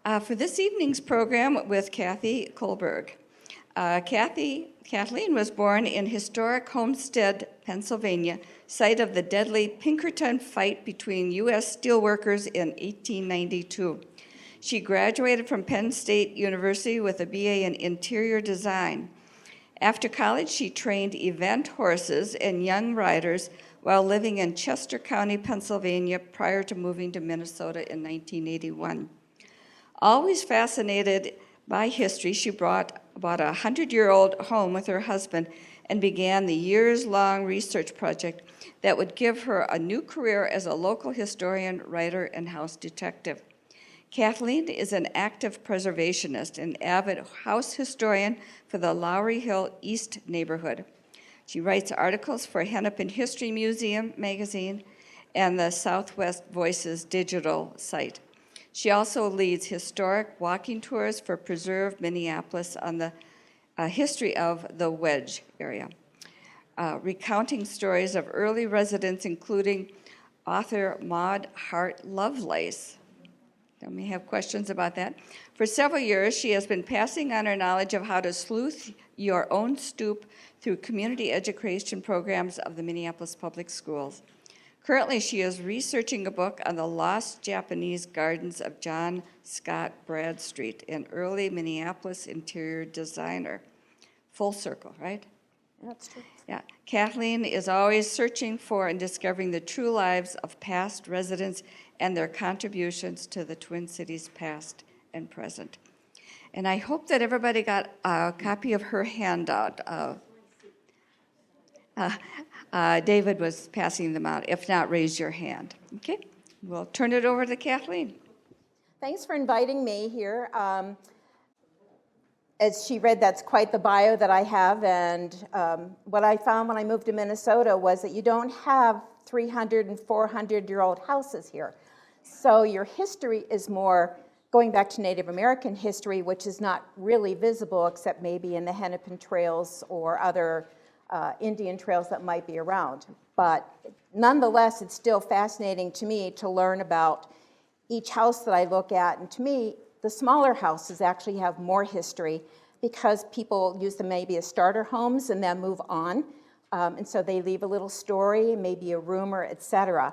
For this evening's program with Kathy Kullberg. Kathleen was born in historic Homestead, Pennsylvania, site of the deadly Pinkerton fight between U.S. steelworkers in 1892. She graduated from Penn State University with a BA in interior design. After college, she trained event horses and young riders while living in Chester County, Pennsylvania, prior to moving to Minnesota in 1981. Always fascinated by history, she bought about a 100-year-old home with her husband and began the years-long research project that would give her a new career as a local historian, writer, and house detective. Kathleen is an active preservationist and avid house historian for the Lowry Hill East neighborhood. She writes articles for Hennepin History Museum magazine and the Southwest Voices digital site. She also leads historic walking tours for preserved Minneapolis on the history of the Wedge area, recounting stories of early residents, including author Maud Hart Lovelace. You may have questions about that. For several years, she has been passing on her knowledge of how to sleuth your own stoop through community education programs of the Minneapolis Public Schools. Currently, she is researching a book on the lost Japanese gardens of John Scott Bradstreet, an early Minneapolis interior designer. Full circle, right? That's true. Yeah. Kathleen is always searching for and discovering the true lives of past residents and their contributions to the Twin Cities past and present. And I hope that everybody got a copy of her handout. David was passing them out. If not, raise your hand. Okay, we'll turn it over to Kathleen. Thanks for inviting me here. As she read, that's quite the bio that I have, and what I found when I moved to Minnesota was that you don't have 300 and 400-year-old houses here. So your history is more going back to Native American history, which is not really visible except maybe in the Hennepin trails or other Indian trails that might be around. But nonetheless, it's still fascinating to me to learn about each house that I look at. And to me, the smaller houses actually have more history because people use them maybe as starter homes and then move on. And so they leave a little story, maybe a rumor, etc.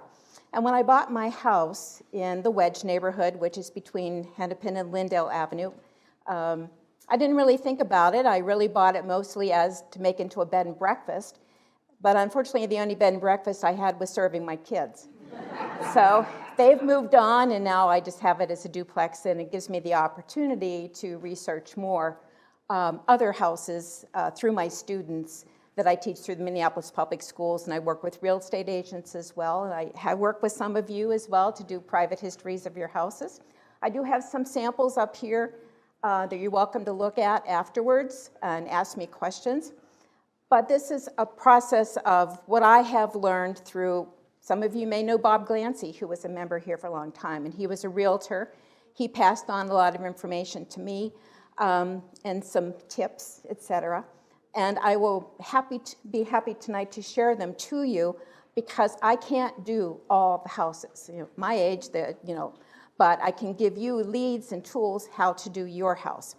And when I bought my house in the Wedge neighborhood, which is between Hennepin and Linden Avenue, I didn't really think about it. I really bought it mostly as to make into a bed and breakfast. But unfortunately, the only bed and breakfast I had was serving my kids. So they've moved on, and now I just have it as a duplex, and it gives me the opportunity to research more other houses through my students that I teach through the Minneapolis Public Schools, and I work with real estate agents as well. And I have worked with some of you as well to do private histories of your houses. I do have some samples up here that you're welcome to look at afterwards and ask me questions. But this is a process of what I have learned through, some of you may know Bob Glancy, who was a member here for a long time, and he was a realtor. He passed on a lot of information to me and some tips, etc. And I will be happy tonight to share them to you because I can't do all the houses. My age, but I can give you leads and tools how to do your house.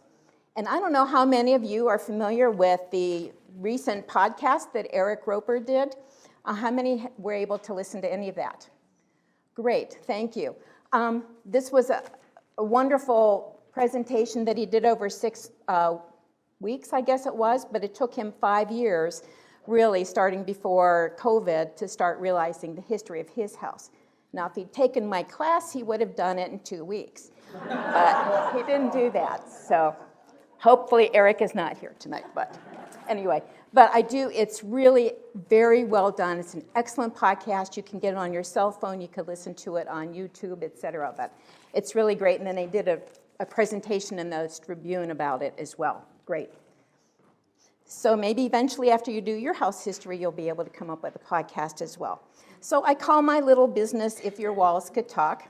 And I don't know how many of you are familiar with the recent podcast that Eric Roper did. How many were able to listen to any of that? Great, thank you. This was a wonderful presentation that he did over 6 weeks, I guess it was, but it took him 5 years, really, starting before COVID, to start realizing the history of his house. Now, if he'd taken my class, he would have done it in 2 weeks. But he didn't do that, so hopefully Eric is not here tonight, but anyway. But it's really very well done. It's an excellent podcast. You can get it on your cell phone. You could listen to it on YouTube, etc. But it's really great. And then they did a presentation in the Tribune about it as well. Great. So maybe eventually after you do your house history, you'll be able to come up with a podcast as well. So I call my little business If Your Walls Could Talk.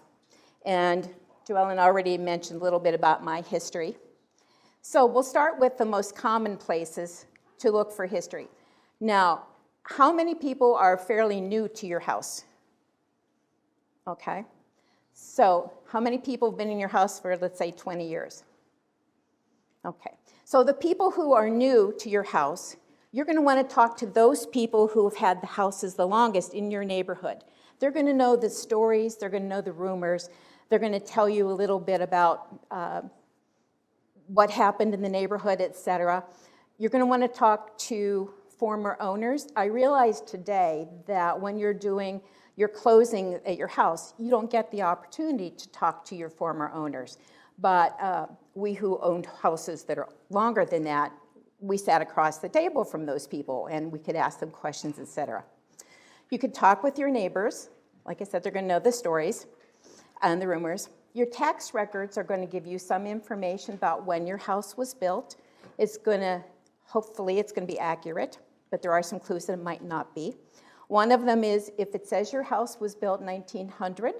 And Joellen already mentioned a little bit about my history. So we'll start with the most common places to look for history. Now, how many people are fairly new to your house? Okay. So how many people have been in your house for, let's say, 20 years? Okay. So the people who are new to your house, you're going to want to talk to those people who have had the houses the longest in your neighborhood. They're going to know the stories. They're going to know the rumors. They're going to tell you a little bit about what happened in the neighborhood, et cetera. You're going to want to talk to former owners. I realized today that when you're doing your closing at your house, you don't get the opportunity to talk to your former owners. But we who owned houses that are longer than that, we sat across the table from those people and we could ask them questions, et cetera. You could talk with your neighbors. Like I said, they're going to know the stories and the rumors. Your tax records are going to give you some information about when your house was built. Hopefully it's going to be accurate, but there are some clues that it might not be. One of them is if it says your house was built in 1900,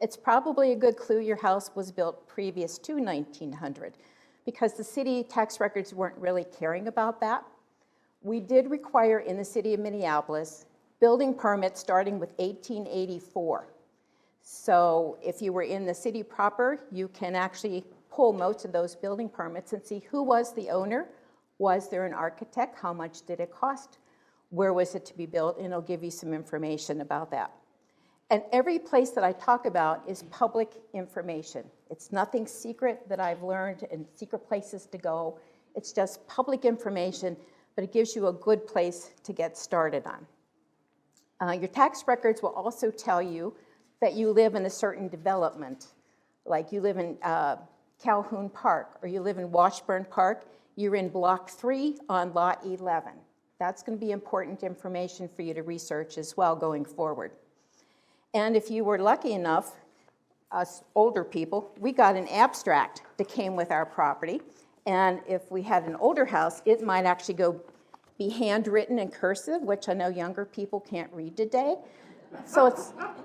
it's probably a good clue your house was built previous to 1900, because the city tax records weren't really caring about that. We did require in the city of Minneapolis building permits starting with 1884. So if you were in the city proper, you can actually pull most of those building permits and see who was the owner. Was there an architect? How much did it cost? Where was it to be built? And it'll give you some information about that. And every place that I talk about is public information. It's nothing secret that I've learned and secret places to go. It's just public information, but it gives you a good place to get started on. Your tax records will also tell you that you live in a certain development, like you live in Calhoun Park, or you live in Washburn Park. You're in Block 3 on Lot 11. That's going to be important information for you to research as well going forward. And if you were lucky enough, us older people, we got an abstract that came with our property. And if we had an older house, it might actually be handwritten in cursive, which I know younger people can't read today. So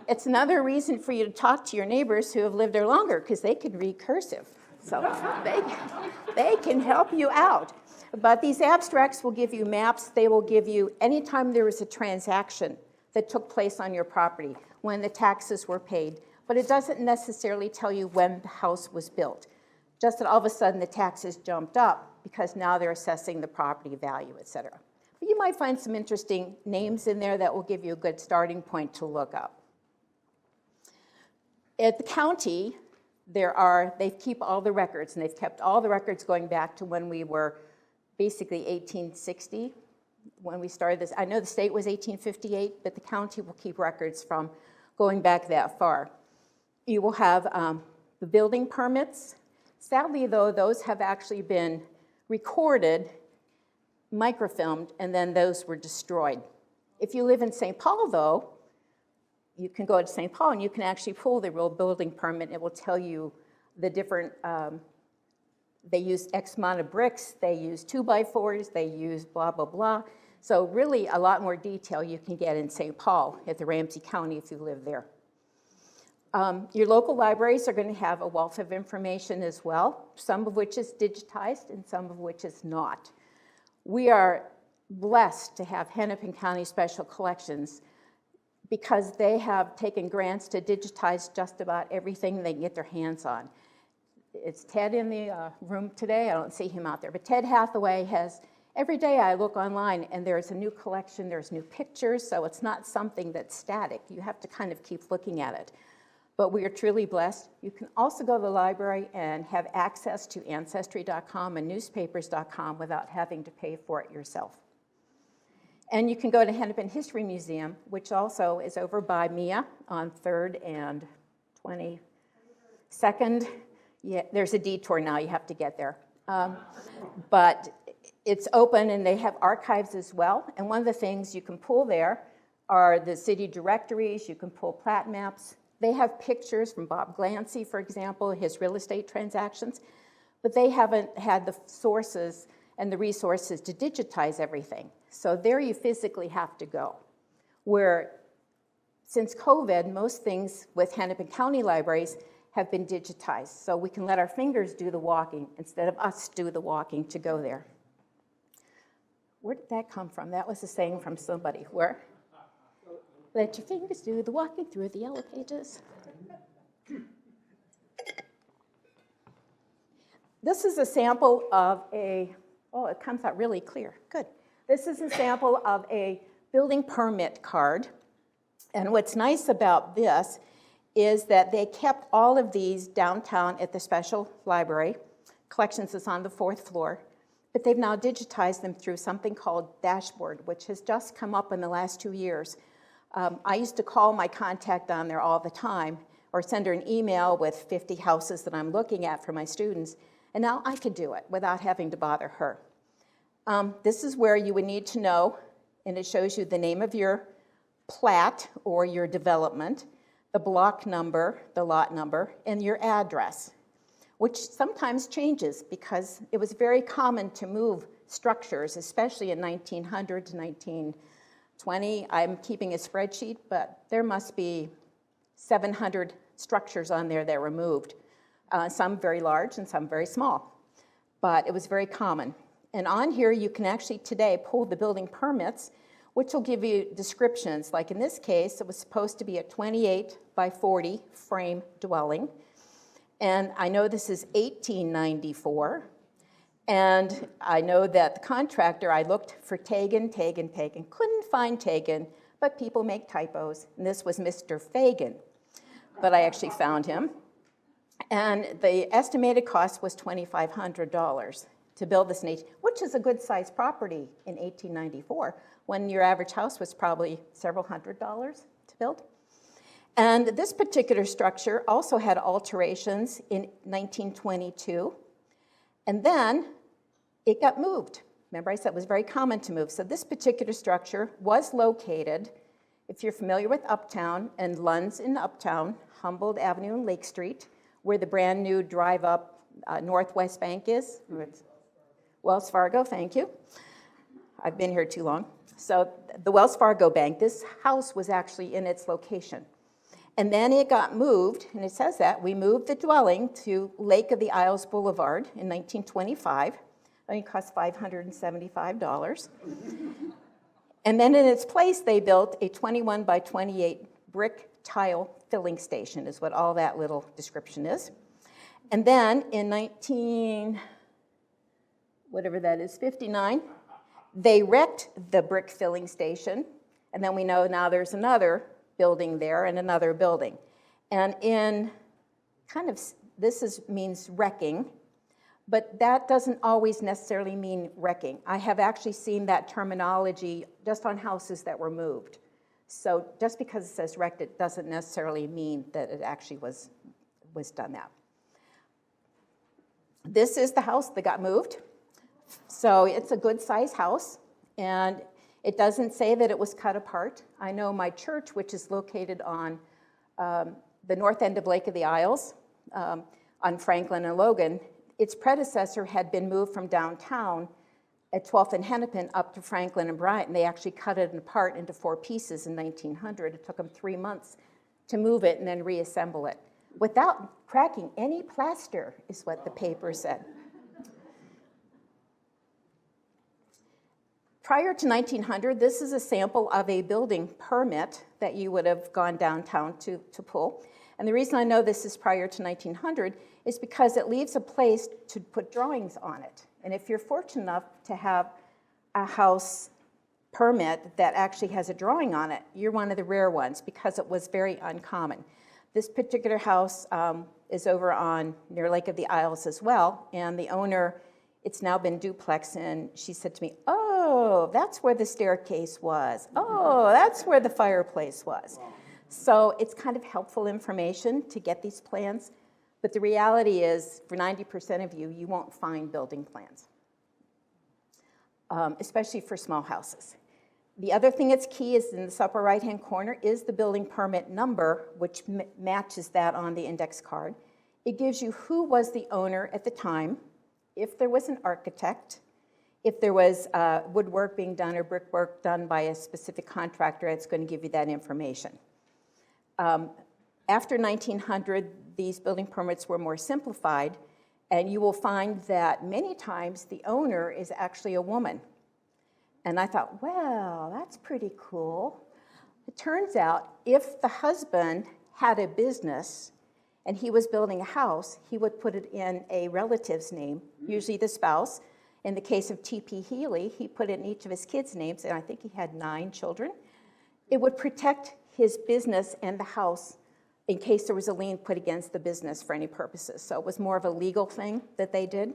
it's another reason for you to talk to your neighbors who have lived there longer, because they can read cursive. So they can help you out. But these abstracts will give you maps. They will give you, anytime there was a transaction that took place on your property, when the taxes were paid. But it doesn't necessarily tell you when the house was built. Just that all of a sudden the taxes jumped up because now they're assessing the property value, et cetera. But you might find some interesting names in there that will give you a good starting point to look up. At the county, they keep all the records, and they've kept all the records going back to when we were basically 1860, when we started this. I know the state was 1858, but the county will keep records from going back that far. You will have the building permits. Sadly, though, those have actually been recorded, microfilmed, and then those were destroyed. If you live in St. Paul, though, you can go to St. Paul and you can actually pull the real building permit. It will tell you the different, they use X amount of bricks, they use 2x4s, they use blah, blah, blah. So really a lot more detail you can get in St. Paul at the Ramsey County if you live there. Your local libraries are going to have a wealth of information as well, some of which is digitized and some of which is not. We are blessed to have Hennepin County Special Collections because they have taken grants to digitize just about everything they can get their hands on. It's Ted in the room today. I don't see him out there, but Ted Hathaway has, every day I look online and there's a new collection, there's new pictures, so it's not something that's static. You have to kind of keep looking at it. But we are truly blessed. You can also go to the library and have access to Ancestry.com and newspapers.com without having to pay for it yourself. And you can go to Hennepin History Museum, which also is over by Mia on 3rd and 22nd. Yeah, there's a detour now, you have to get there. But it's open and they have archives as well. And one of the things you can pull there are the city directories, you can pull plat maps. They have pictures from Bob Glancy, for example, his real estate transactions, but they haven't had the sources and the resources to digitize everything. So there you physically have to go. Where since COVID, most things with Hennepin County libraries have been digitized. So we can let our fingers do the walking instead of us do the walking to go there. Where did that come from? That was a saying from somebody. Where? Let your fingers do the walking through the yellow pages. This is a sample of a, oh, it comes out really clear, good. This is a sample of a building permit card. And what's nice about this is that they kept all of these downtown at the special library. Collections is on the 4th floor. But they've now digitized them through something called Dashboard, which has just come up in the last 2 years. I used to call my contact on there all the time or send her an email with 50 houses that I'm looking at for my students. And now I could do it without having to bother her. This is where you would need to know, and it shows you the name of your plat or your development, the block number, the lot number, and your address, which sometimes changes because it was very common to move structures, especially in 1900 to 1920. I'm keeping a spreadsheet, but there must be 700 structures on there that were moved, some very large and some very small, but it was very common. And on here, you can actually today pull the building permits, which will give you descriptions. Like in this case, it was supposed to be a 28 by 40 frame dwelling. And I know this is 1894. And I know that the contractor, I looked for Tagan, couldn't find Tagan, but people make typos. And this was Mr. Fagan. But I actually found him. And the estimated cost was $2,500 to build this, which is a good sized property in 1894, when your average house was probably several $100s to build. And this particular structure also had alterations in 1922. And then it got moved. Remember I said it was very common to move. So this particular structure was located, if you're familiar with Uptown, and Lund's in Uptown, Humboldt Avenue and Lake Street, where the brand new drive-up Northwest Bank is. Wells Fargo, thank you. I've been here too long. So the Wells Fargo Bank, this house was actually in its location. And then it got moved, and it says that, we moved the dwelling to Lake of the Isles Boulevard in 1925. I think it cost $575. And then in its place, they built a 21 by 28 brick tile filling station, is what all that little description is. And then in 59, they wrecked the brick filling station, and then we know now there's another building there and another building. And in kind of, means wrecking, but that doesn't always necessarily mean wrecking. I have actually seen that terminology just on houses that were moved. So just because it says wrecked, it doesn't necessarily mean that it actually was done that. This is the house that got moved. So it's a good size house, and it doesn't say that it was cut apart. I know my church, which is located on the north end of Lake of the Isles, on Franklin and Logan, its predecessor had been moved from downtown at 12th and Hennepin up to Franklin and Bryant, and they actually cut it apart into 4 pieces in 1900. It took them 3 months to move it and then reassemble it without cracking any plaster, is what the paper said. Prior to 1900, this is a sample of a building permit that you would have gone downtown to pull. And the reason I know this is prior to 1900 is because it leaves a place to put drawings on it. And if you're fortunate enough to have a house permit that actually has a drawing on it, you're one of the rare ones because it was very uncommon. This particular house is over on near Lake of the Isles as well, and the owner, it's now been duplex, and she said to me, oh, that's where the staircase was. Oh, that's where the fireplace was. So it's kind of helpful information to get these plans, but the reality is, for 90% of you, you won't find building plans, especially for small houses. The other thing that's key is in this upper right-hand corner is the building permit number, which matches that on the index card. It gives you who was the owner at the time, if there was an architect, if there was woodwork being done or brickwork done by a specific contractor, it's going to give you that information. After 1900, these building permits were more simplified, and you will find that many times the owner is actually a woman. And I thought, well, that's pretty cool. It turns out if the husband had a business and he was building a house, he would put it in a relative's name, usually the spouse. In the case of T.P. Healy, he put it in each of his kids' names, and I think he had 9 children. It would protect his business and the house in case there was a lien put against the business for any purposes. So it was more of a legal thing that they did.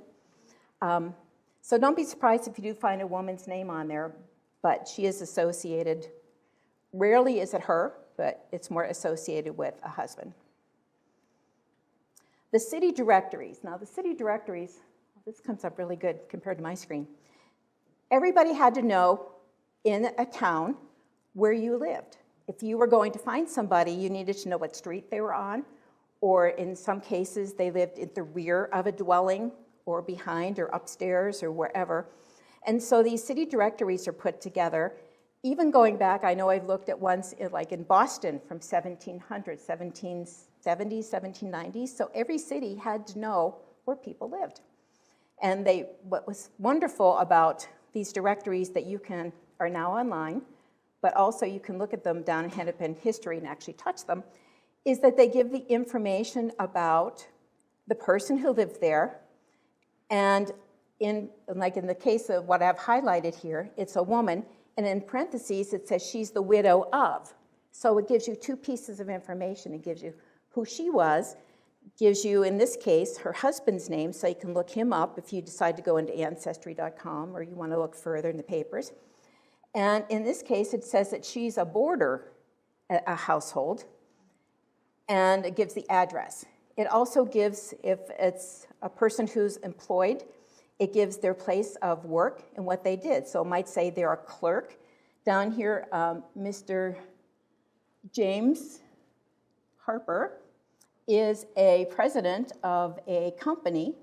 So don't be surprised if you do find a woman's name on there, but she is associated. Rarely is it her, but it's more associated with a husband. The city directories. Now, the city directories, this comes up really good compared to my screen. Everybody had to know in a town where you lived. If you were going to find somebody, you needed to know what street they were on, or in some cases, they lived in the rear of a dwelling, or behind, or upstairs, or wherever. And so these city directories are put together. Even going back, I know I've looked at ones like in Boston from 1700, 1770s, 1790s. So every city had to know where people lived. And what was wonderful about these directories that are now online, but also you can look at them down in Hennepin history and actually touch them, is that they give the information about the person who lived there. And like in the case of what I've highlighted here, it's a woman, and in parentheses it says she's the widow of. So it gives you 2 pieces of information. It gives you who she was, gives you, in this case, her husband's name, so you can look him up if you decide to go into Ancestry.com or you want to look further in the papers. And in this case, it says that she's a boarder at a household, and it gives the address. It also gives, if it's a person who's employed, it gives their place of work and what they did. So it might say they're a clerk. Down here, Mr. James Harper is a president of a company,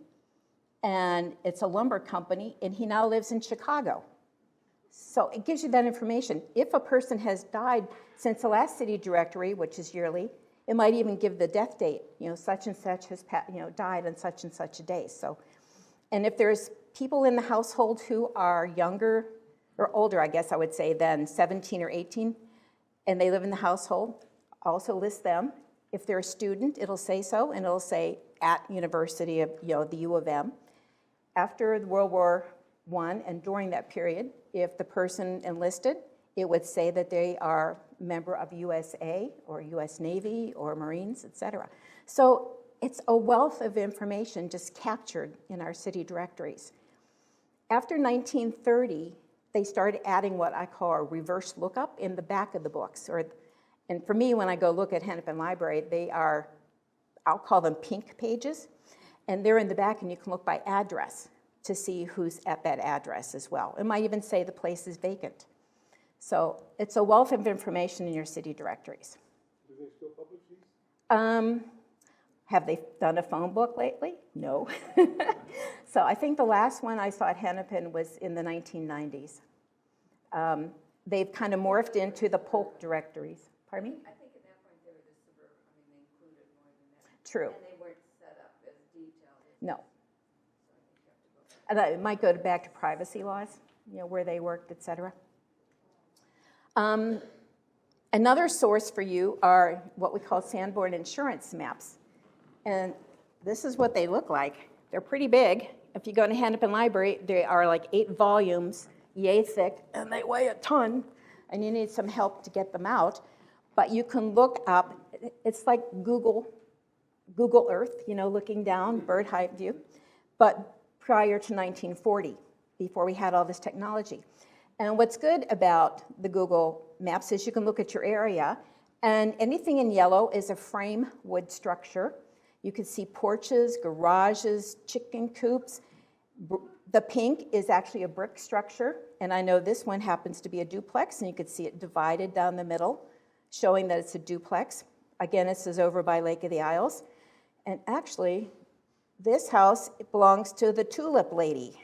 and it's a lumber company, and he now lives in Chicago. So it gives you that information. If a person has died since the last city directory, which is yearly, it might even give the death date. Such and such has died on such and such a day. So, and if there's people in the household who are younger or older, I guess I would say, than 17 or 18, and they live in the household, also list them. If they're a student, it'll say so, and it'll say at University of, the U of M. After World War I and during that period, if the person enlisted, it would say that they are a member of USA or US Navy or Marines, etc. So it's a wealth of information just captured in our city directories. After 1930, they started adding what I call a reverse lookup in the back of the books. And for me, when I go look at Hennepin Library, I'll call them pink pages, and they're in the back, and you can look by address to see who's at that address as well. It might even say the place is vacant. So it's a wealth of information in your city directories. Do they still publish these? Have they done a phone book lately? No. So I think the last one I saw at Hennepin was in the 1990s. They've kind of morphed into the polk directories. Pardon me? I think at that point they were the suburban. They included more than that. True. And they weren't set up as detailed as No. So I think you have to go back. And it might go back to privacy laws, where they worked, et cetera. Another source for you are what we call Sanborn insurance maps. And this is what they look like. They're pretty big. If you go to Hennepin Library, they are like 8 volumes, yay thick, and they weigh a ton, and you need some help to get them out. But you can look up, it's like Google Earth, looking down, bird eye view, but prior to 1940, before we had all this technology. And what's good about the Google Maps is you can look at your area, and anything in yellow is a frame wood structure. You can see porches, garages, chicken coops. The pink is actually a brick structure, and I know this one happens to be a duplex, and you can see it divided down the middle, showing that it's a duplex. Again, this is over by Lake of the Isles. And actually, this house belongs to the tulip lady.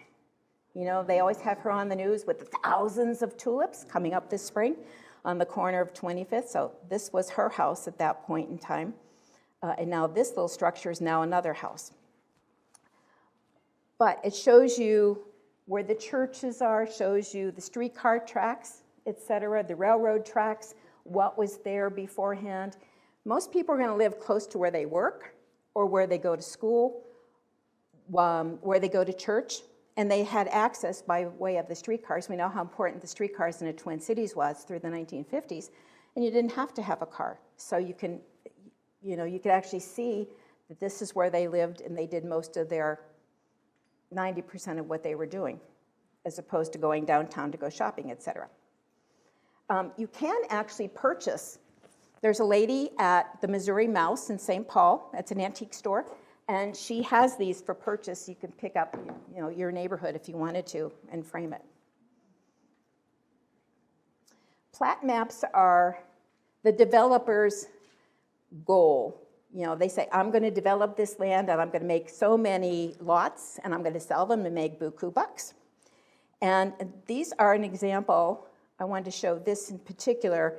They always have her on the news with the thousands of tulips coming up this spring on the corner of 25th. So this was her house at that point in time. And now this little structure is now another house. But it shows you where the churches are, shows you the streetcar tracks, et cetera, the railroad tracks, what was there beforehand. Most people are going to live close to where they work, or where they go to school, where they go to church, and they had access by way of the streetcars. We know how important the streetcars in the Twin Cities was through the 1950s, and you didn't have to have a car. So you could actually see that this is where they lived, and they did most of their 90% of what they were doing, as opposed to going downtown to go shopping, etc. You can actually purchase. There's a lady at the Missouri Mouse in St. Paul. That's an antique store. And she has these for purchase. You can pick up, your neighborhood if you wanted to and frame it. Plat maps are the developer's goal. They say, I'm going to develop this land and I'm going to make so many lots and I'm going to sell them and make buku bucks. And these are an example. I wanted to show this in particular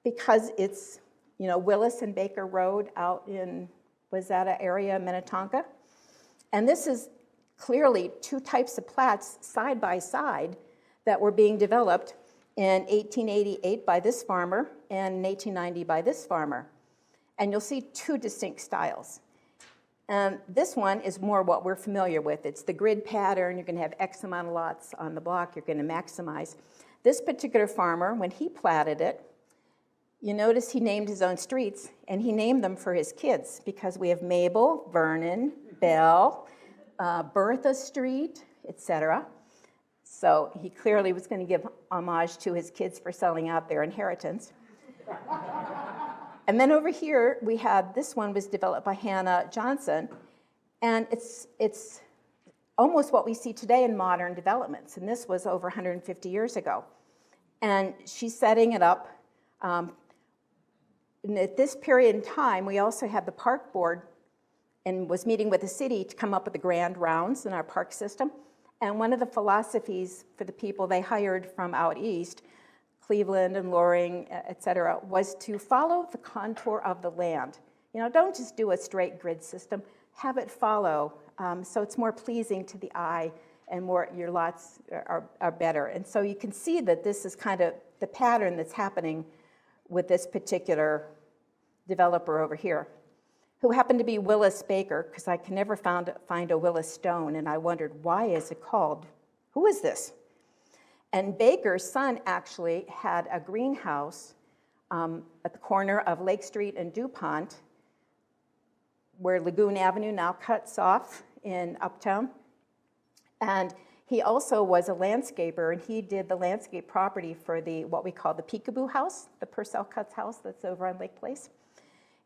because it's, Willis and Baker Road out in Wayzata area, Minnetonka. And this is clearly two types of plats side by side that were being developed in 1888 by this farmer and in 1890 by this farmer. And you'll see two distinct styles. And this one is more what we're familiar with. It's the grid pattern. You're going to have X amount of lots on the block. You're going to maximize. This particular farmer, when he platted it, you notice he named his own streets, and he named them for his kids because we have Mabel, Vernon, Bell, Bertha Street, etc. So he clearly was going to give homage to his kids for selling out their inheritance. And then over here, we had, this one was developed by Hannah Johnson, and it's almost what we see today in modern developments, and this was over 150 years ago. And she's setting it up. And at this period in time, we also had the park board and was meeting with the city to come up with the grand rounds in our park system. And one of the philosophies for the people they hired from out east, Cleveland and Loring, et cetera, was to follow the contour of the land. Don't just do a straight grid system, have it follow so it's more pleasing to the eye and your lots are better. And so you can see that this is kind of the pattern that's happening with this particular developer over here, who happened to be Willis Baker, because I can never find a Willis Stone, and I wondered, why is it called? Who is this? And Baker's son actually had a greenhouse at the corner of Lake Street and DuPont, where Lagoon Avenue now cuts off in Uptown. And he also was a landscaper, and he did the landscape property for what we call the Peekaboo House, the Purcell Cuts house that's over on Lake Place.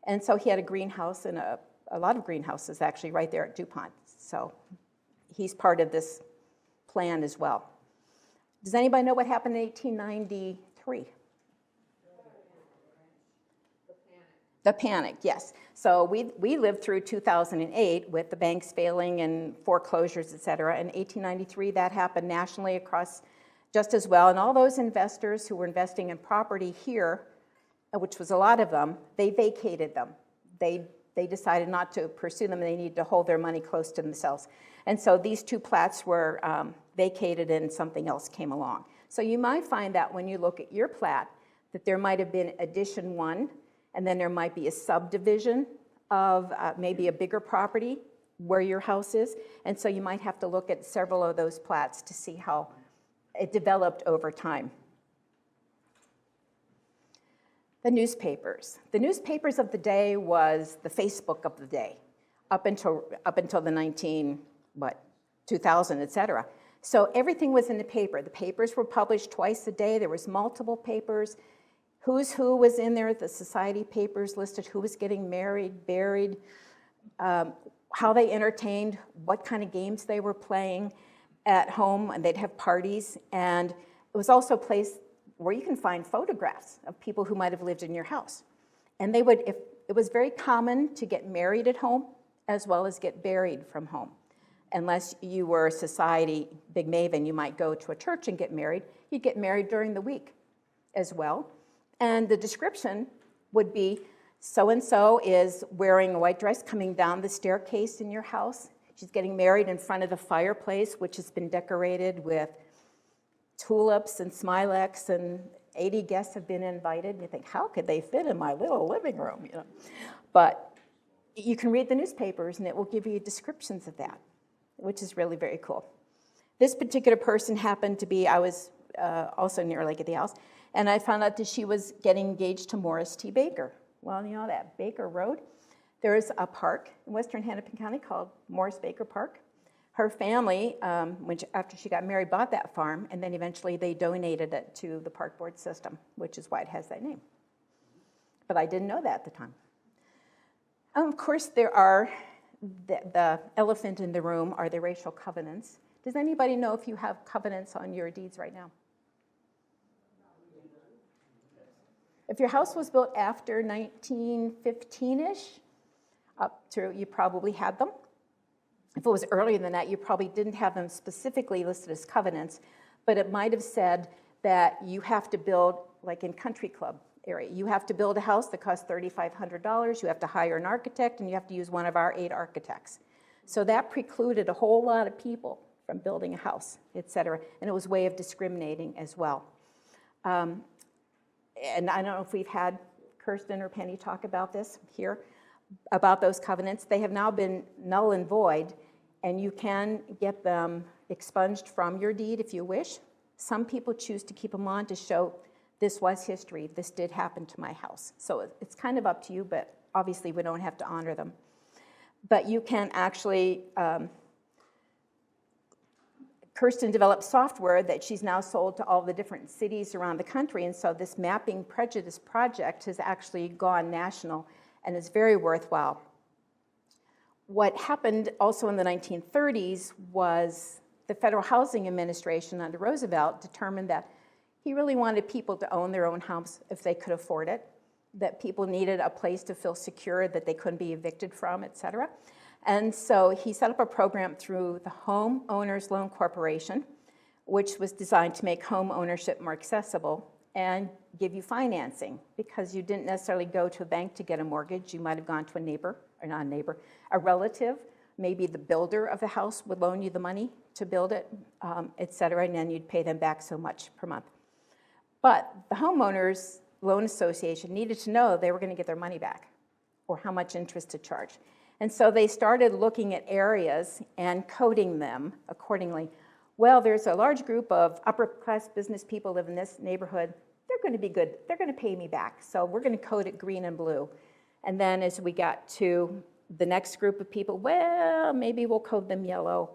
And so he had a greenhouse and a lot of greenhouses actually right there at DuPont. So he's part of this plan as well. Does anybody know what happened in 1893? The panic, yes. So we lived through 2008 with the banks failing and foreclosures, et cetera. In 1893, that happened nationally across just as well. And all those investors who were investing in property here, which was a lot of them, they vacated them. They decided not to pursue them, and they needed to hold their money close to themselves. And so these two plats were vacated and something else came along. So you might find that when you look at your plat, that there might have been addition 1, and then there might be a subdivision of maybe a bigger property where your house is. And so you might have to look at several of those plats to see how it developed over time. The newspapers. The newspapers of the day was the Facebook of the day, up until the 2000, et cetera. So everything was in the paper. The papers were published twice a day. There was multiple papers. Who's who was in there. The society papers listed who was getting married, buried, how they entertained, what kind of games they were playing at home, and they'd have parties. And it was also a place where you can find photographs of people who might have lived in your house. And it was very common to get married at home as well as get buried from home. Unless you were a society big maven, you might go to a church and get married. You'd get married during the week as well. And the description would be, so-and-so is wearing a white dress coming down the staircase in your house. She's getting married in front of the fireplace, which has been decorated with tulips and smilax, and 80 guests have been invited. You think, how could they fit in my little living room? But you can read the newspapers and it will give you descriptions of that, which is really very cool. This particular person happened to be, I was also near Lake of the Owls, and I found out that she was getting engaged to Morris T. Baker. Well, you know that Baker Road? There's a park in western Hennepin County called Morris Baker Park. Her family, after she got married, bought that farm, and then eventually they donated it to the park board system, which is why it has that name. But I didn't know that at the time. Of course, there are, the elephant in the room are the racial covenants. Does anybody know if you have covenants on your deeds right now? If your house was built after 1915-ish, up to, you probably had them. If it was earlier than that, you probably didn't have them specifically listed as covenants, but it might have said that you have to build, like in country club area, you have to build a house that costs $3,500, you have to hire an architect, and you have to use one of our 8 architects. So that precluded a whole lot of people from building a house, et cetera, and it was a way of discriminating as well. And I don't know if we've had Kirsten or Penny talk about this here, about those covenants. They have now been null and void, and you can get them expunged from your deed if you wish. Some people choose to keep them on to show this was history, this did happen to my house. So it's kind of up to you, but obviously we don't have to honor them. But you can actually, Kirsten developed software that she's now sold to all the different cities around the country, and so this Mapping Prejudice project has actually gone national and is very worthwhile. What happened also in the 1930s was the Federal Housing Administration under Roosevelt determined that he really wanted people to own their own house if they could afford it, that people needed a place to feel secure, that they couldn't be evicted from, et cetera. And so he set up a program through the Home Owners Loan Corporation, which was designed to make home ownership more accessible and give you financing, because you didn't necessarily go to a bank to get a mortgage. You might have gone to a neighbor, or not a neighbor, a relative. Maybe the builder of the house would loan you the money to build it, et cetera, and then you'd pay them back so much per month. But the Homeowners Loan Association needed to know they were going to get their money back, or how much interest to charge. And so they started looking at areas and coding them accordingly. Well, there's a large group of upper-class business people live in this neighborhood. They're going to be good. They're going to pay me back. So we're going to code it green and blue. And then as we got to the next group of people, well, maybe we'll code them yellow.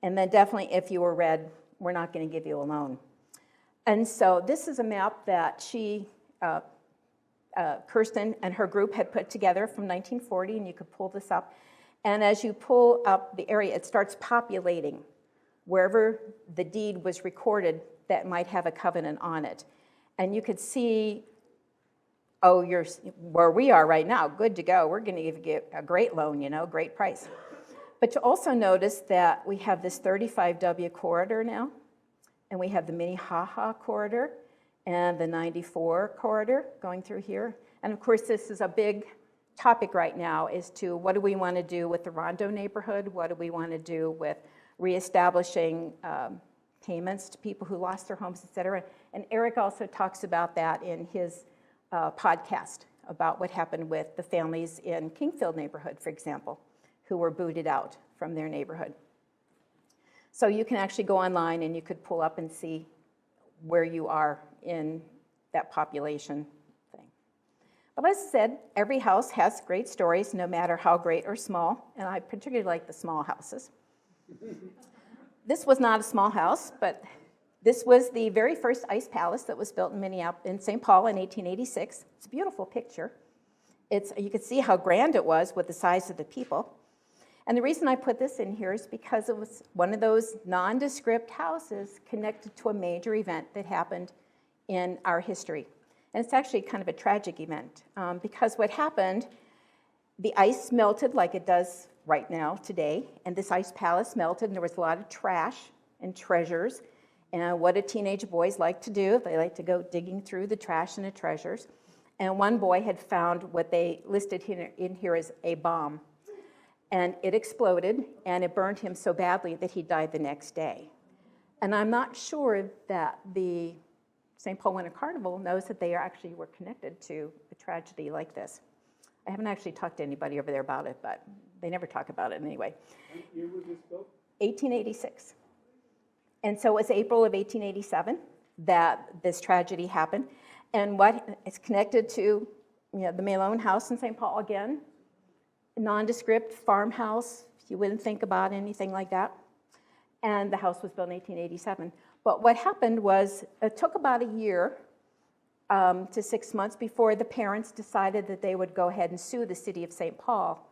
And then definitely if you were red, we're not going to give you a loan. And so this is a map that Kirsten and her group had put together from 1940, and you could pull this up. And as you pull up the area, it starts populating wherever the deed was recorded that might have a covenant on it. And you could see, oh, you're where we are right now, good to go. We're going to give you a great loan, you know, great price. But you also notice that we have this 35W corridor now, and we have the Minnehaha corridor, and the 94 corridor going through here. And of course, this is a big topic right now as to what do we want to do with the Rondo neighborhood? What do we want to do with reestablishing payments to people who lost their homes, et cetera? And Eric also talks about that in his podcast about what happened with the families in Kingfield neighborhood, for example, who were booted out from their neighborhood. So you can actually go online and you could pull up and see where you are in that population thing. But as I said, every house has great stories, no matter how great or small, and I particularly like the small houses. This was not a small house, but this was the very first ice palace that was built in Minneapolis, in St. Paul in 1886. It's a beautiful picture. You could see how grand it was with the size of the people. And the reason I put this in here is because it was one of those nondescript houses connected to a major event that happened in our history. And it's actually kind of a tragic event because what happened, the ice melted like it does right now today, and this ice palace melted, and there was a lot of trash and treasures. And what do teenage boys like to do? They like to go digging through the trash and the treasures. And one boy had found what they listed in here as a bomb. And it exploded, and it burned him so badly that he died the next day. And I'm not sure that the St. Paul Winter Carnival knows that they actually were connected to a tragedy like this. I haven't actually talked to anybody over there about it, but they never talk about it anyway. What year was this built? 1886. And so it was April of 1887 that this tragedy happened. And what it's connected to, the Malone House in St. Paul again, nondescript farmhouse. You wouldn't think about anything like that. And the house was built in 1887. But what happened was it took about a year to 6 months before the parents decided that they would go ahead and sue the city of St. Paul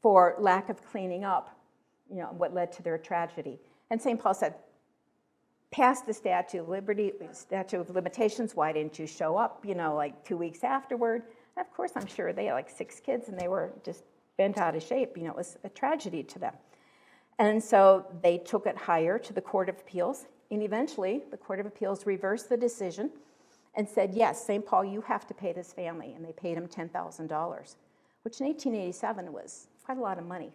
for lack of cleaning up, what led to their tragedy. And St. Paul said, "Past the statute of limitations, why didn't you show up, like 2 weeks afterward?" And of course, I'm sure they had like 6 kids and they were just bent out of shape. It was a tragedy to them. And so they took it higher to the Court of Appeals. And eventually, the Court of Appeals reversed the decision and said, yes, St. Paul, you have to pay this family. And they paid him $10,000, which in 1887 was quite a lot of money.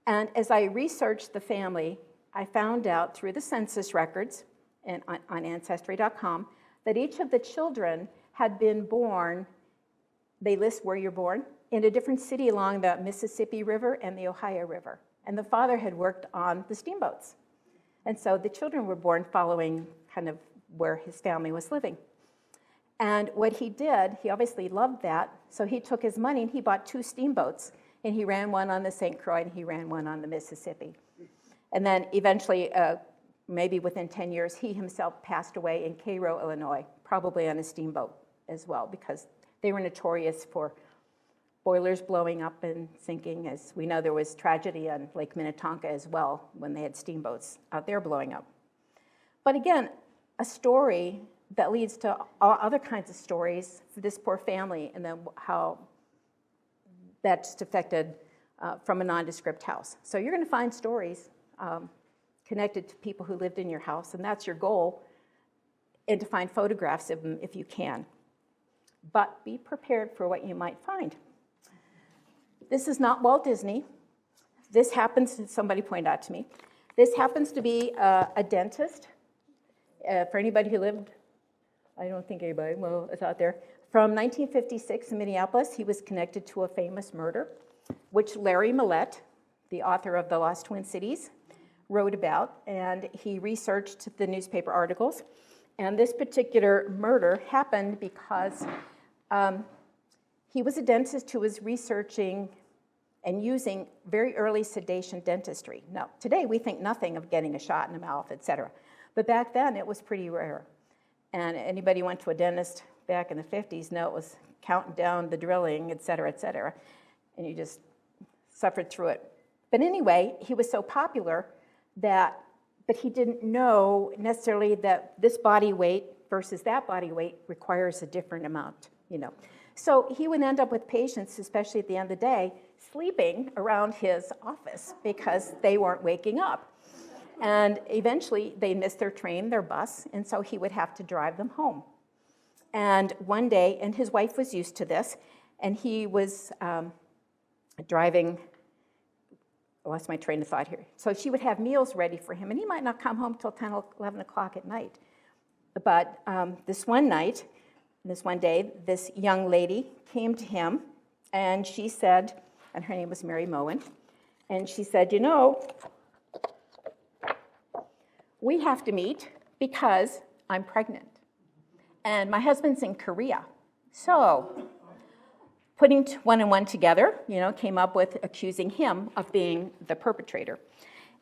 And as I researched the family, I found out through the census records and on Ancestry.com that each of the children had been born, they list where you're born, in a different city along the Mississippi River and the Ohio River. And the father had worked on the steamboats. And so the children were born following kind of where his family was living. And what he did, he obviously loved that, so he took his money and he bought 2 steamboats. And he ran one on the St. Croix and he ran one on the Mississippi. And then eventually, maybe within 10 years, he himself passed away in Cairo, Illinois, probably on a steamboat as well, because they were notorious for boilers blowing up and sinking. As we know, there was tragedy on Lake Minnetonka as well when they had steamboats out there blowing up. But again, a story that leads to all other kinds of stories for this poor family, and then how that's affected from a nondescript house. So you're going to find stories connected to people who lived in your house, and that's your goal, and to find photographs of them if you can. But be prepared for what you might find. This is not Walt Disney. This happens, somebody pointed out to me, this happens to be a dentist. For anybody who lived, I don't think anybody, well, it's out there. From 1956 in Minneapolis, he was connected to a famous murder, which Larry Millett, the author of The Lost Twin Cities, wrote about, and he researched the newspaper articles. And this particular murder happened because he was a dentist who was researching and using very early sedation dentistry. Now, today we think nothing of getting a shot in the mouth, etc. But back then it was pretty rare. And anybody who went to a dentist back in the 50s know it was counting down the drilling, etc., and you just suffered through it. But anyway, he was so popular but he didn't know necessarily that this body weight versus that body weight requires a different amount, So he would end up with patients, especially at the end of the day, sleeping around his office because they weren't waking up. And eventually they missed their train, their bus, and so he would have to drive them home. And one day, and his wife was used to this, and he was driving, I lost my train of thought here. So she would have meals ready for him, and he might not come home till 10, 11 o'clock at night. But this one day, this young lady came to him, and she said, and her name was Mary Moen, and she said, we have to meet because I'm pregnant. And my husband's in Korea. So putting one and one together, came up with accusing him of being the perpetrator.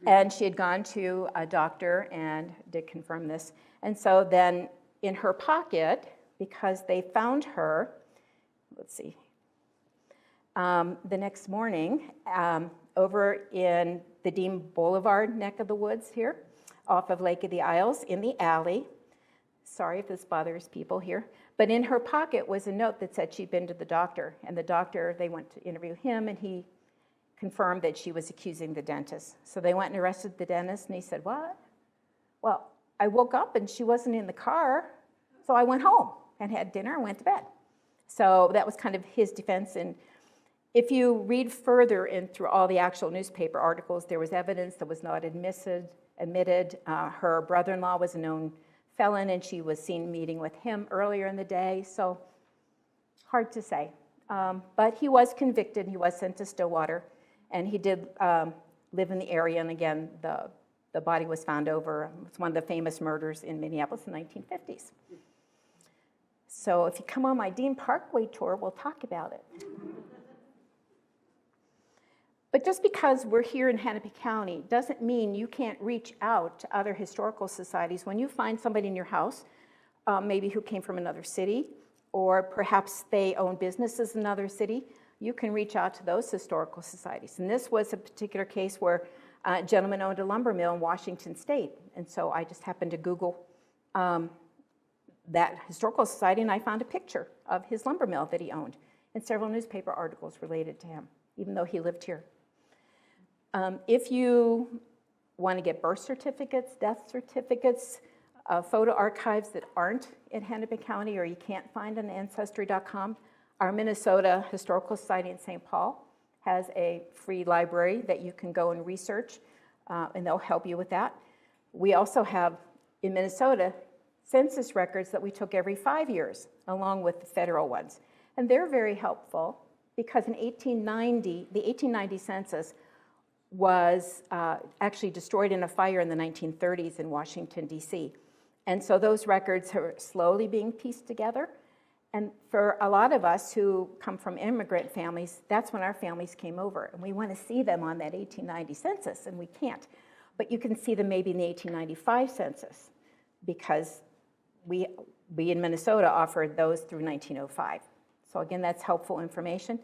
And she had gone to a doctor and did confirm this. And so then in her pocket, because they found her, the next morning, over in the Dean Boulevard neck of the woods here, off of Lake of the Isles, in the alley. Sorry if this bothers people here. But in her pocket was a note that said she'd been to the doctor. And the doctor, they went to interview him, and he confirmed that she was accusing the dentist. So they went and arrested the dentist, and he said, what? Well, I woke up, and she wasn't in the car, so I went home and had dinner and went to bed. So that was kind of his defense. And if you read further in through all the actual newspaper articles, there was evidence that was not admitted. Her brother-in-law was a known felon, and she was seen meeting with him earlier in the day. So hard to say. But he was convicted. He was sent to Stillwater, and he did live in the area. And again, the body was found over. It's one of the famous murders in Minneapolis in the 1950s. So if you come on my Dean Parkway tour, we'll talk about it. But just because we're here in Hennepin County doesn't mean you can't reach out to other historical societies. When you find somebody in your house, maybe who came from another city, or perhaps they own businesses in another city, you can reach out to those historical societies. And this was a particular case where a gentleman owned a lumber mill in Washington State. And so I just happened to Google that historical society, and I found a picture of his lumber mill that he owned and several newspaper articles related to him, even though he lived here. If you want to get birth certificates, death certificates, photo archives that aren't in Hennepin County or you can't find on Ancestry.com, our Minnesota Historical Society in St. Paul has a free library that you can go and research, and they'll help you with that. We also have, in Minnesota, census records that we took every 5 years, along with the federal ones. And they're very helpful because in 1890, the 1890 census was actually destroyed in a fire in the 1930s in Washington, D.C. And so those records are slowly being pieced together. And for a lot of us who come from immigrant families, that's when our families came over. And we want to see them on that 1890 census, and we can't. But you can see them maybe in the 1895 census, because we in Minnesota offered those through 1905. So again, that's helpful information.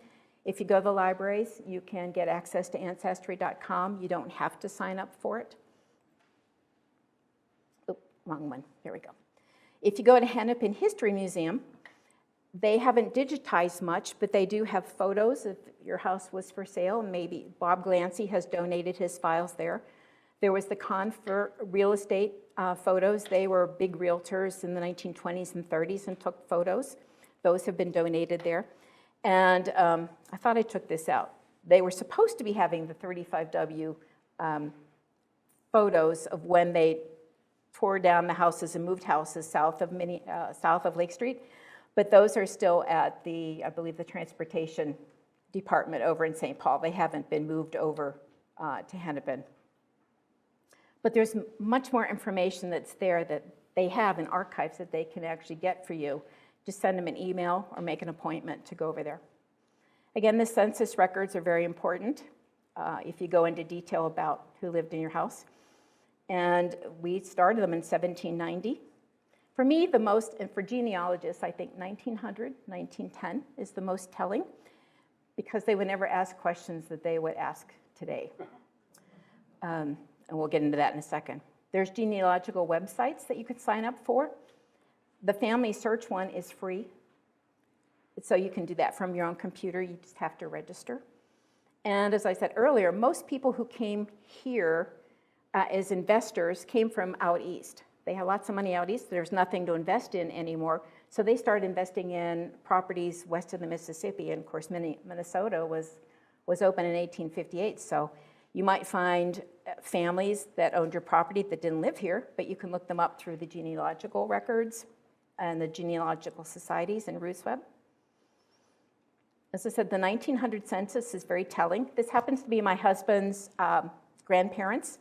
If you go to the libraries, you can get access to Ancestry.com. You don't have to sign up for it. Oh, wrong one. There we go. If you go to Hennepin History Museum, they haven't digitized much, but they do have photos if your house was for sale. Maybe Bob Glancy has donated his files there. There was the Con for real estate photos. They were big realtors in the 1920s and 30s and took photos. Those have been donated there. And I thought I took this out. They were supposed to be having the 35W photos of when they tore down the houses and moved houses south of Lake Street. But those are still at the, I believe, the transportation department over in St. Paul. They haven't been moved over to Hennepin. But there's much more information that's there that they have in archives that they can actually get for you. Just send them an email or make an appointment to go over there. Again, the census records are very important if you go into detail about who lived in your house. And we started them in 1790. For me, the most, and for genealogists, I think 1900, 1910 is the most telling, because they would never ask questions that they would ask today. And we'll get into that in a second. There's genealogical websites that you could sign up for. The family search one is free. So you can do that from your own computer. You just have to register. And as I said earlier, most people who came here as investors came from out east. They had lots of money out east. There's nothing to invest in anymore. So they started investing in properties west of the Mississippi. And of course, Minnesota was open in 1858. So you might find families that owned your property that didn't live here, but you can look them up through the genealogical records and the genealogical societies in RootsWeb. As I said, the 1900 census is very telling. This happens to be my husband's grandparents.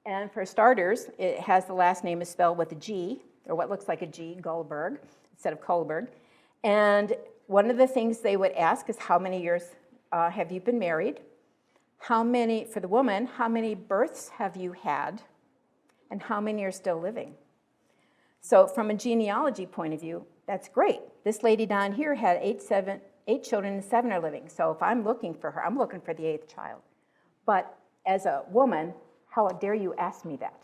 And for starters, it has the last name is spelled with a G, or what looks like a G, Kullberg, instead of Kullberg. And one of the things they would ask is, how many years have you been married? How many, for the woman, how many births have you had? And how many are still living? So from a genealogy point of view, that's great. This lady down here had eight children and 7 are living. So if I'm looking for her, I'm looking for the 8th child. But as a woman, how dare you ask me that?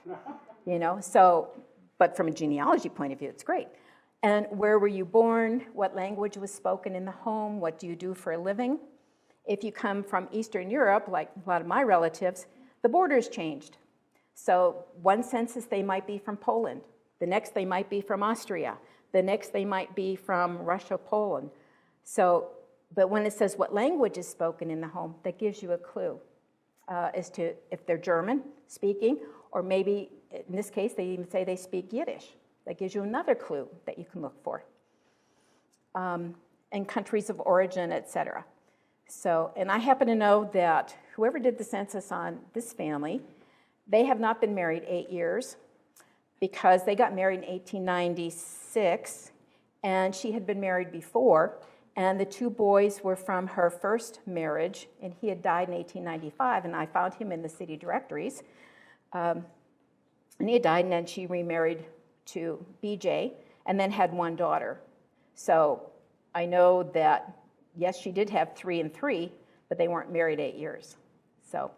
You know, so, but from a genealogy point of view, it's great. And where were you born? What language was spoken in the home? What do you do for a living? If you come from Eastern Europe, like a lot of my relatives, the borders changed. So one census, they might be from Poland. The next, they might be from Austria. The next, they might be from Russia, Poland. So, but when it says what language is spoken in the home, that gives you a clue as to if they're German speaking, or maybe in this case, they even say they speak Yiddish. That gives you another clue that you can look for. And and countries of origin, etc. So, and I happen to know that whoever did the census on this family, they have not been married 8 years because they got married in 1896, and she had been married before, and the 2 boys were from her first marriage, and he had died in 1895, and I found him in the city directories. And he had died, and then she remarried to BJ, and then had 1 daughter. So I know that, yes, she did have 3 and 3, but they weren't married 8 years. So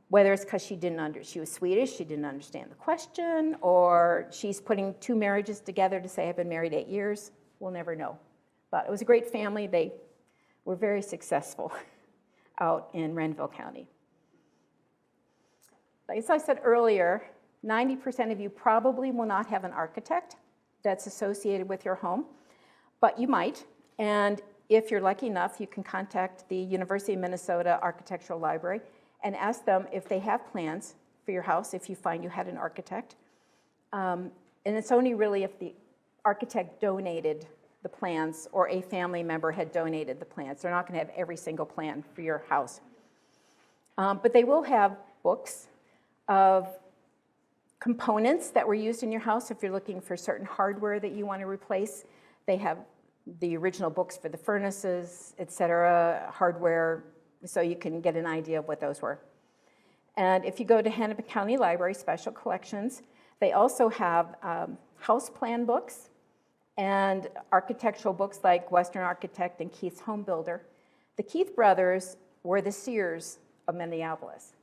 whether it's because she was Swedish, she didn't understand the question, or she's putting 2 marriages together to say I've been married 8 years, we'll never know. But it was a great family. They were very successful out in Renville County. As I said earlier, 90% of you probably will not have an architect that's associated with your home, but you might. And if you're lucky enough, you can contact the University of Minnesota Architectural Library and ask them if they have plans for your house if you find you had an architect. And it's only really if the architect donated the plans or a family member had donated the plans. They're not going to have every single plan for your house. But they will have books of components that were used in your house. If you're looking for certain hardware that you want to replace, they have the original books for the furnaces, etc., hardware, so you can get an idea of what those were. And if you go to Hennepin County Library Special Collections, they also have house plan books and architectural books like Western Architect and Keith's Home Builder. The Keith brothers were the Sears of Minneapolis.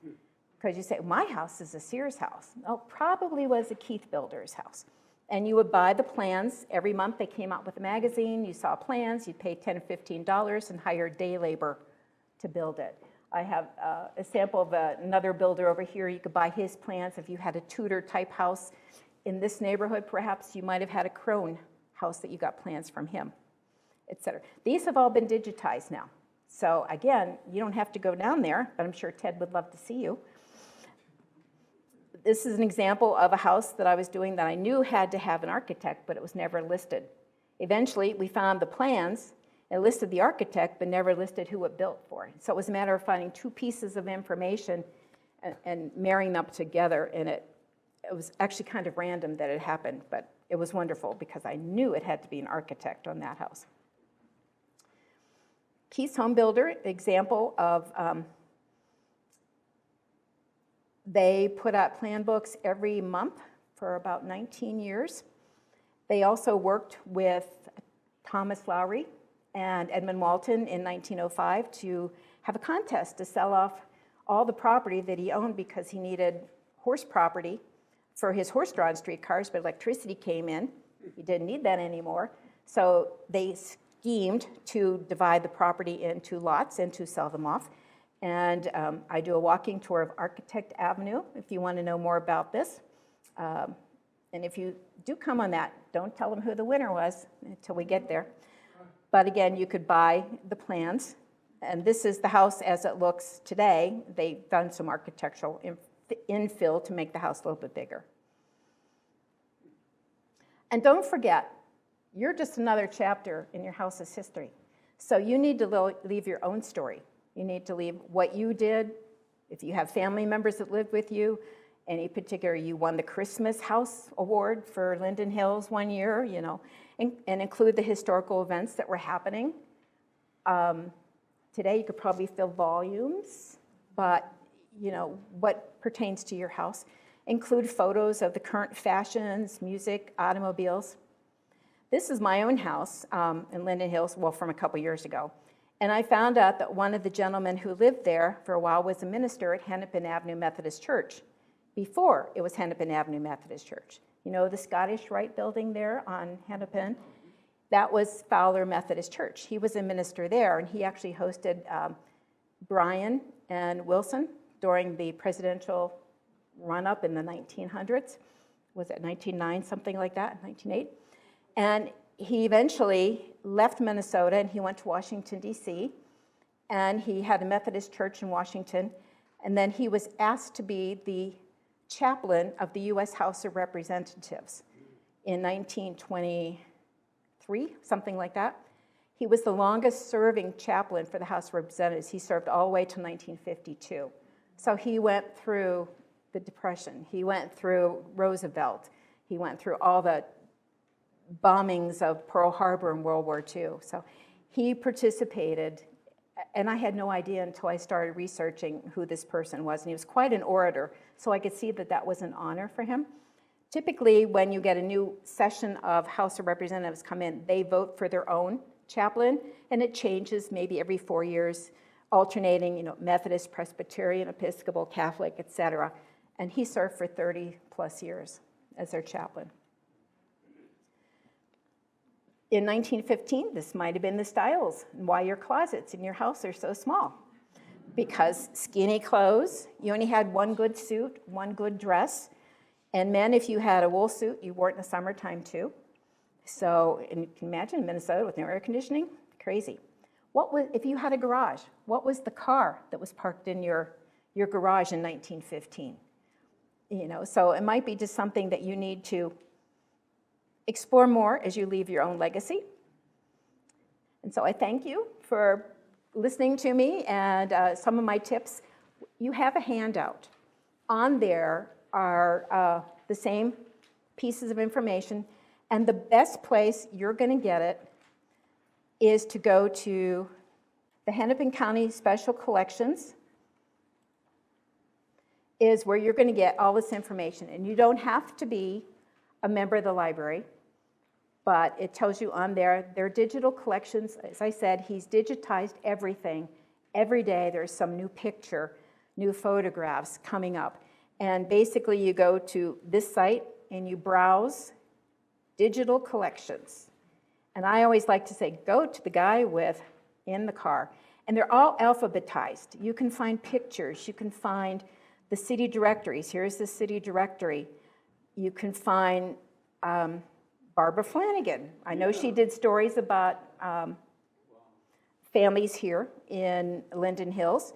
Because you say, my house is a Sears house. No, probably was a Keith Builder's house. And you would buy the plans. Every month they came out with a magazine. You saw plans. You'd pay $10 or $15 and hire day labor to build it. I have a sample of another builder over here. You could buy his plans. If you had a Tudor-type house in this neighborhood, perhaps you might have had a Crone house that you got plans from him, et cetera. These have all been digitized now. So again, you don't have to go down there, but I'm sure Ted would love to see you. This is an example of a house that I was doing that I knew had to have an architect, but it was never listed. Eventually, we found the plans. It listed the architect, but never listed who it built for. So it was a matter of finding 2 pieces of information and marrying them together. And it was actually kind of random that it happened, but it was wonderful because I knew it had to be an architect on that house. Keith's Home Builder, example of they put out plan books every month for about 19 years. They also worked with Thomas Lowry and Edmund Walton in 1905 to have a contest to sell off all the property that he owned because he needed horse property for his horse-drawn streetcars, but electricity came in. He didn't need that anymore. So they schemed to divide the property into lots and to sell them off. And I do a walking tour of Architect Avenue if you want to know more about this. And if you do come on that, don't tell them who the winner was until we get there. But again, you could buy the plans. And this is the house as it looks today. They've done some architectural infill to make the house a little bit bigger. And don't forget, you're just another chapter in your house's history. So you need to leave your own story. You need to leave what you did. If you have family members that lived with you, any particular, you won the Christmas House Award for Linden Hills one year, you know, and include the historical events that were happening. Today you could probably fill volumes, but you know, what pertains to your house. Include photos of the current fashions, music, automobiles. This is my own house in Linden Hills, well, from a couple years ago. And I found out that one of the gentlemen who lived there for a while was a minister at Hennepin Avenue Methodist Church before it was Hennepin Avenue Methodist Church. You know the Scottish Rite building there on Hennepin? That was Fowler Methodist Church. He was a minister there, and he actually hosted Bryan and Wilson during the presidential run-up in the 1900s. Was it 1909, something like that, 1908? And he eventually left Minnesota and he went to Washington, D.C., and he had a Methodist church in Washington, and then he was asked to be the chaplain of the U.S. House of Representatives in 1923, something like that. He was the longest-serving chaplain for the House of Representatives. He served all the way to 1952. So he went through the Depression. He went through Roosevelt. He went through all the bombings of Pearl Harbor in World War II. So he participated, and I had no idea until I started researching who this person was. And he was quite an orator, so I could see that that was an honor for him. Typically, when you get a new session of House of Representatives come in, they vote for their own chaplain, and it changes maybe every 4 years, alternating, Methodist, Presbyterian, Episcopal, Catholic, etc. And he served for 30 plus years as their chaplain. In 1915, this might have been the styles, and why your closets in your house are so small. Because skinny clothes, you only had one good suit, one good dress, and men, if you had a wool suit, you wore it in the summertime too. So, and you can imagine Minnesota with no air conditioning, crazy. If you had a garage, what was the car that was parked in your garage in 1915? So it might be just something that you need to explore more as you leave your own legacy. And so I thank you for listening to me and some of my tips. You have a handout. On there are the same pieces of information, and the best place you're going to get it is to go to the Hennepin County Special Collections, is where you're going to get all this information. And you don't have to be a member of the library, but it tells you on there, their digital collections. As I said, he's digitized everything. Every day there's some new picture, new photographs coming up. And basically you go to this site and you browse digital collections. And I always like to say, go to the guy with in the car. And they're all alphabetized. You can find pictures. You can find the city directories. Here's the city directory. You can find Barbara Flanagan. I know she did stories about families here in Linden Hills.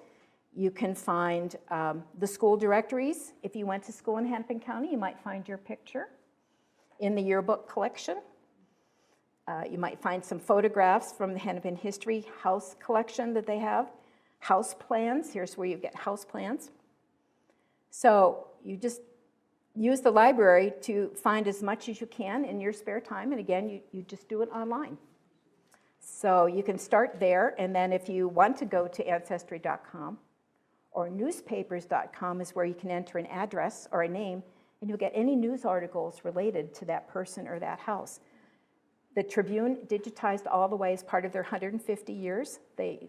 You can find the school directories. If you went to school in Hennepin County, you might find your picture in the yearbook collection. You might find some photographs from the Hennepin History House collection that they have. House plans, here's where you get house plans. So you just use the library to find as much as you can in your spare time, and again, you just do it online. So you can start there, and then if you want to go to Ancestry.com or newspapers.com is where you can enter an address or a name, and you'll get any news articles related to that person or that house. The Tribune digitized all the way as part of their 150 years. They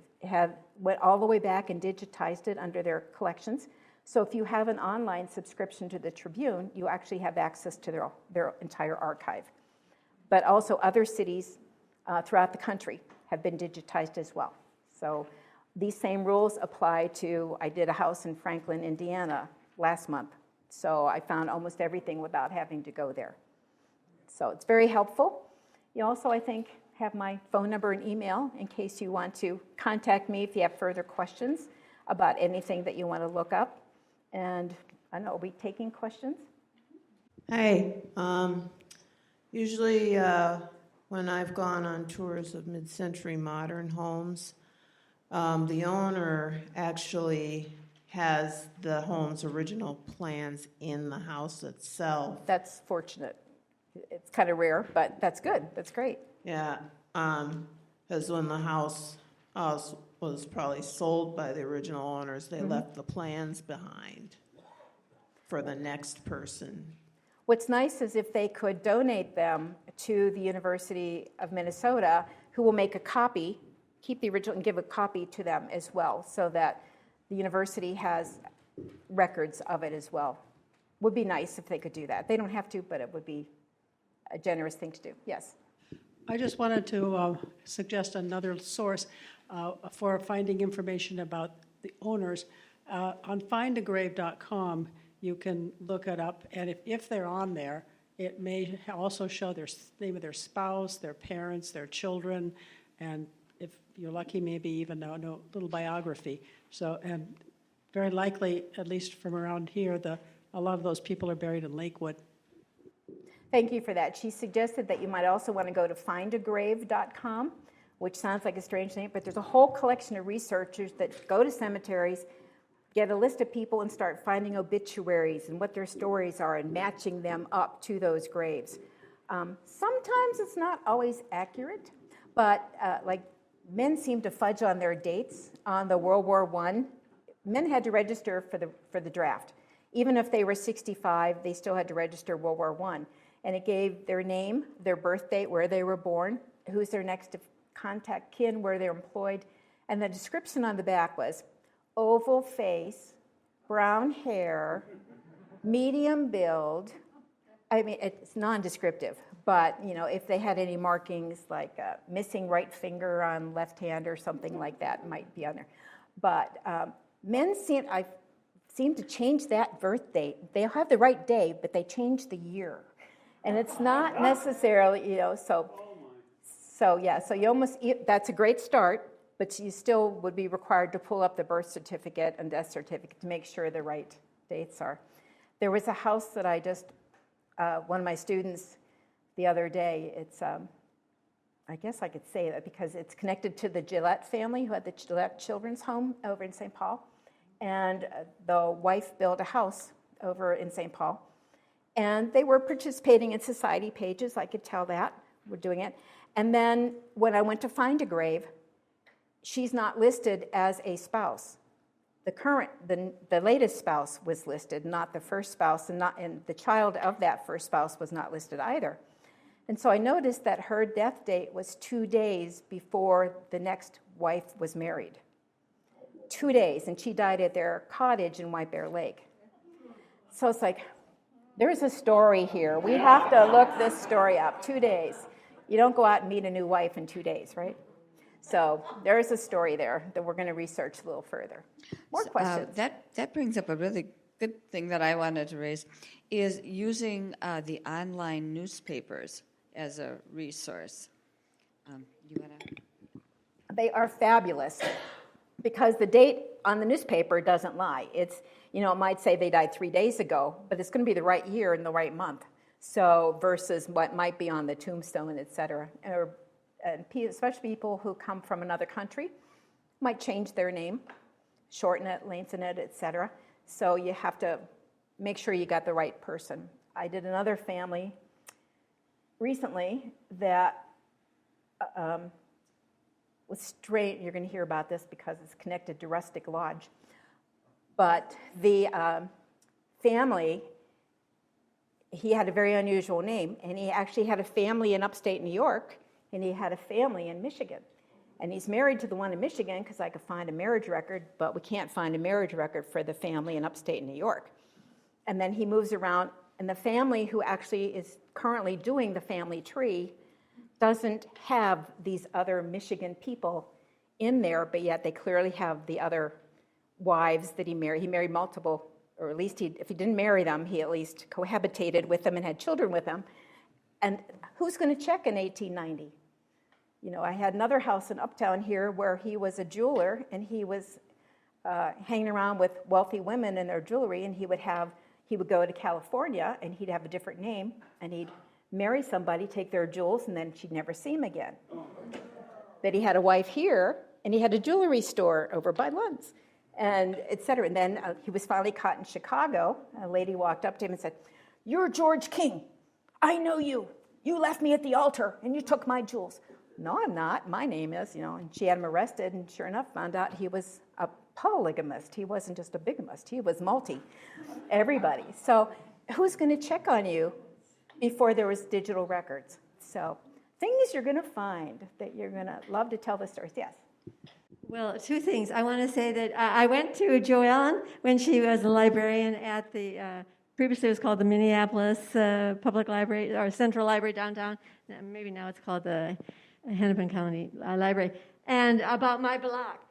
went all the way back and digitized it under their collections. So if you have an online subscription to the Tribune, you actually have access to their entire archive. But also other cities throughout the country have been digitized as well. So these same rules apply to, I did a house in Franklin, Indiana last month. So I found almost everything without having to go there. So it's very helpful. You also, I think, have my phone number and email in case you want to contact me if you have further questions about anything that you want to look up. And I don't know, are we taking questions? Hi. Usually when I've gone on tours of mid-century modern homes, the owner actually has the home's original plans in the house itself. That's fortunate. It's kind of rare, but that's good. That's great. Yeah, because when the house was probably sold by the original owners, they left the plans behind for the next person. What's nice is if they could donate them to the University of Minnesota, who will make a copy, keep the original, and give a copy to them as well, so that the university has records of it as well. Would be nice if they could do that. They don't have to, but it would be a generous thing to do. Yes. I just wanted to suggest another source for finding information about the owners. On findagrave.com, you can look it up, and if they're on there, it may also show their name of their spouse, their parents, their children, and if you're lucky, maybe even a little biography. So, and very likely, at least from around here, a lot of those people are buried in Lakewood. Thank you for that. She suggested that you might also want to go to findagrave.com, which sounds like a strange name, but there's a whole collection of researchers that go to cemeteries, get a list of people, and start finding obituaries and what their stories are and matching them up to those graves. Sometimes it's not always accurate, but like men seem to fudge on their dates on the World War I. Men had to register for the draft. Even if they were 65, they still had to register World War I. And it gave their name, their birth date, where they were born, who's their next of contact kin, where they're employed. And the description on the back was oval face, brown hair, medium build. I mean, it's non-descriptive, but if they had any markings like missing right finger on left hand or something like that might be on there. But men seem to change that birth date. They have the right day, but they change the year. And it's not necessarily, so you almost, that's a great start, but you still would be required to pull up the birth certificate and death certificate to make sure the right dates are. There was a house that I just, one of my students the other day, it's, I guess I could say that because it's connected to the Gillette family who had the Gillette Children's Home over in St. Paul. And the wife built a house over in St. Paul. And they were participating in society pages, I could tell that, we're doing it. And then when I went to find a grave, she's not listed as a spouse. The latest spouse was listed, not the first spouse, and the child of that first spouse was not listed either. And so I noticed that her death date was 2 days before the next wife was married. 2 days, and she died at their cottage in White Bear Lake. So it's like, there's a story here. We have to look this story up. 2 days. You don't go out and meet a new wife in 2 days, right? So there's a story there that we're going to research a little further. More questions? That brings up a really good thing that I wanted to raise, is using the online newspapers as a resource. You want to? They are fabulous because the date on the newspaper doesn't lie. It's, it might say they died 3 days ago, but it's going to be the right year and the right month. So versus what might be on the tombstone, et cetera. And especially people who come from another country might change their name, shorten it, lengthen it, et cetera. So you have to make sure you got the right person. I did another family recently that was straight. You're going to hear about this because it's connected to Rustic Lodge. But the family, he had a very unusual name, and he actually had a family in upstate New York, and he had a family in Michigan. And he's married to the one in Michigan because I could find a marriage record, but we can't find a marriage record for the family in upstate New York. And then he moves around, and the family who actually is currently doing the family tree doesn't have these other Michigan people in there, but yet they clearly have the other wives that he married. He married multiple, or at least if he didn't marry them, he at least cohabitated with them and had children with them. And who's going to check in 1890? I had another house in Uptown here where he was a jeweler, and he was hanging around with wealthy women and their jewelry, and he would go to California, and he'd have a different name, and he'd marry somebody, take their jewels, and then she'd never see him again. But he had a wife here, and he had a jewelry store over by Lund's, and et cetera. And then he was finally caught in Chicago. A lady walked up to him and said, "You're George King. I know you. You left me at the altar, and you took my jewels." "No, I'm not. My name is," and she had him arrested, and sure enough, found out he was a polygamist. He wasn't just a bigamist. He was everybody. So who's going to check on you before there was digital records? So things you're going to find that you're going to love to tell the stories. Yes? Well, two things. I want to say that I went to Joellen when she was a librarian at the, previously it was called the Minneapolis Public Library, or Central Library downtown. Maybe now it's called the Hennepin County Library. And about my block.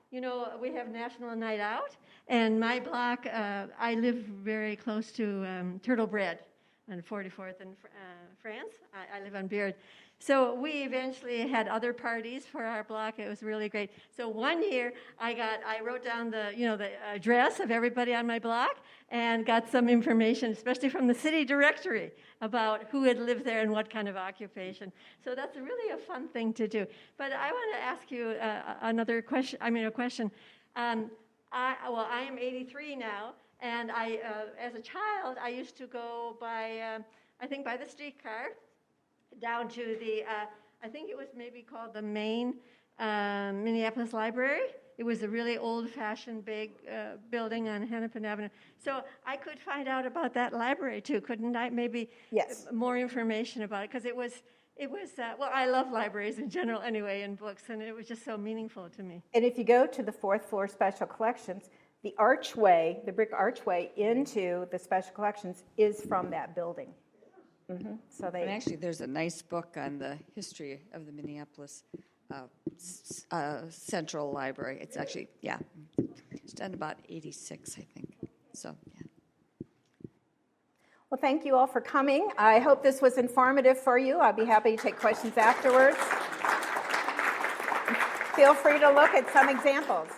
We have National Night Out, and my block, I live very close to Turtle Bread on 44th in France. I live on Beard. So we eventually had other parties for our block. It was really great. So one year I wrote down the address of everybody on my block and got some information, especially from the city directory, about who had lived there and what kind of occupation. So that's really a fun thing to do. But I want to ask you another question. A question. I am 83 now, and as a child, I used to go by the streetcar down to the, I think it was maybe called the main Minneapolis Library. It was a really old-fashioned big building on Hennepin Avenue. So I could find out about that library too, couldn't I? Maybe Yes. more information about it, because it was I love libraries in general anyway, and books, and it was just so meaningful to me. And if you go to the 4th floor special collections, the archway, the brick archway into the special collections is from that building. So And actually, there's a nice book on the history of the Minneapolis Central Library. It's actually, it's done about 86, I think. So, yeah. Well, thank you all for coming. I hope this was informative for you. I'll be happy to take questions afterwards. Feel free to look at some examples.